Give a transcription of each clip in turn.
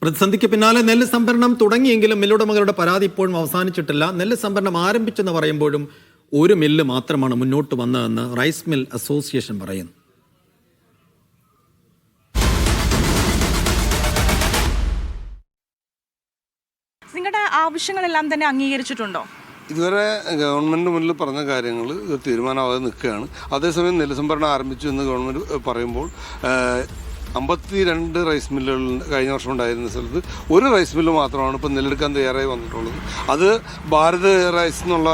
പ്രതിസന്ധിക്ക് പിന്നാലെ നെല്ല് സംഭരണം തുടങ്ങിയെങ്കിലും മില്ലുടമകളുടെ പരാതി ഇപ്പോഴും അവസാനിച്ചിട്ടില്ല. നെല്ല് സംഭരണം ആരംഭിച്ചെന്ന് പറയുമ്പോഴും ഒരു മില്ല് മാത്രമാണ് മുന്നോട്ട് വന്നതെന്ന് റൈസ് മിൽ അസോസിയേഷൻ പറയുന്നു. നിങ്ങളുടെ ആവശ്യങ്ങളെല്ലാം തന്നെ അംഗീകരിച്ചിട്ടുണ്ടോ? ഇതുവരെ ഗവൺമെൻറ് മുന്നിൽ പറഞ്ഞ കാര്യങ്ങൾ തീരുമാനമാകാതെ നിൽക്കുകയാണ്. അതേസമയം നെല്ല് സംഭരണം ആരംഭിച്ചു എന്ന് ഗവൺമെൻറ് പറയുമ്പോൾ 52 റൈസ് മില്ലുകൾ കഴിഞ്ഞ വർഷം ഉണ്ടായിരുന്ന സ്ഥലത്ത് ഒരു റൈസ് മില്ല് മാത്രമാണ് ഇപ്പോൾ നെല്ലെടുക്കാൻ തയ്യാറായി വന്നിട്ടുള്ളത്. അത് ഭാരത് റൈസ് എന്നുള്ള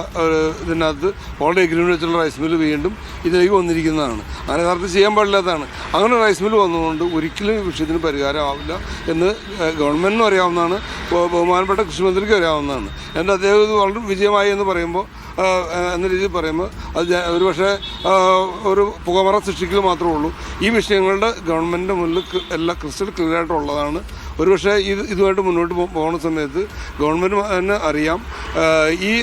ഇതിനകത്ത് ഓൾറെഡി എഗ്രിമെൻ്റ് വെച്ചുള്ള റൈസ് മില്ല് വീണ്ടും ഇതിലേക്ക് വന്നിരിക്കുന്നതാണ്. അങ്ങനെ യഥാർത്ഥത്തിൽ ചെയ്യാൻ പാടില്ലാത്തതാണ്. അങ്ങനെ റൈസ് മില്ല് വന്നതുകൊണ്ട് ഒരിക്കലും ഈ വിഷയത്തിന് പരിഹാരമാവില്ല എന്ന് ഗവൺമെൻറ്റിനും അറിയാവുന്നതാണ്, ബഹുമാനപ്പെട്ട കൃഷിമന്ത്രിക്കും അറിയാവുന്നതാണ്. എൻ്റെ അദ്ദേഹം ഇത് വളരെ വിജയമായി എന്ന് പറയുമ്പോൾ എന്ന രീതിയിൽ പറയുമ്പോൾ അത് ഒരുപക്ഷെ ഒരു പുകമറ സൃഷ്ടിക്കൽ മാത്രമേ ഉള്ളൂ. ഈ വിഷയങ്ങളുടെ ഗവൺമെൻറ്റിൻ്റെ മുന്നിൽ എല്ലാം ക്രിസ്റ്റൽ ക്ലിയർ ആയിട്ടുള്ളതാണ്. ഒരുപക്ഷെ ഇതുമായിട്ട് മുന്നോട്ട് പോകുന്ന സമയത്ത് ഗവൺമെൻറ് തന്നെ അറിയാം ഈ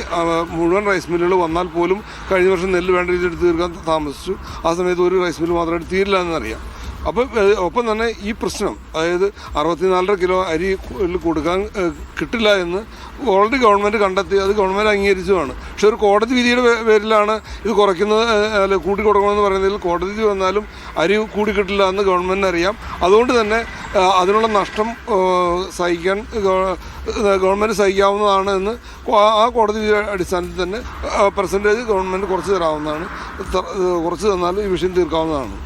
മുഴുവൻ റൈസ് മില്ലുകൾ വന്നാൽ പോലും കഴിഞ്ഞ വർഷം നെല്ല് വേണ്ട രീതിയിൽ എടുത്ത് തീർക്കാൻ താമസിച്ചു. ആ സമയത്ത് ഒരു റൈസ് മില്ല് മാത്രമായിട്ട് തീരില്ല എന്നറിയാം. ഒപ്പം തന്നെ ഈ പ്രശ്നം, അതായത് 64 കിലോ അരി കൊടുക്കാൻ കിട്ടില്ല എന്ന് ഓൾറെഡി ഗവൺമെൻറ് കണ്ടെത്തി, അത് ഗവൺമെൻറ് അംഗീകരിച്ചതാണ്. പക്ഷെ ഒരു കോടതി വിധിയുടെ പേരിലാണ് ഇത് കുറയ്ക്കുന്നത്, അല്ല കൂട്ടി കൊടുക്കണമെന്ന് പറയുന്നതിൽ കോടതി വിധി വന്നാലും അരി കൂടി കിട്ടില്ല എന്ന് ഗവൺമെൻറ്റിന് അറിയാം. അതുകൊണ്ട് തന്നെ അതിനുള്ള നഷ്ടം സഹിക്കാൻ ഗവൺമെൻറ് സഹിക്കാവുന്നതാണ് എന്ന് ആ കോടതി വിധിയുടെ അടിസ്ഥാനത്തിൽ തന്നെ പെർസെൻറ്റേജ് ഗവൺമെൻറ് കുറച്ച് തരാവുന്നതാണ്. കുറച്ച് തന്നാൽ ഈ വിഷയം തീർക്കാവുന്നതാണ്.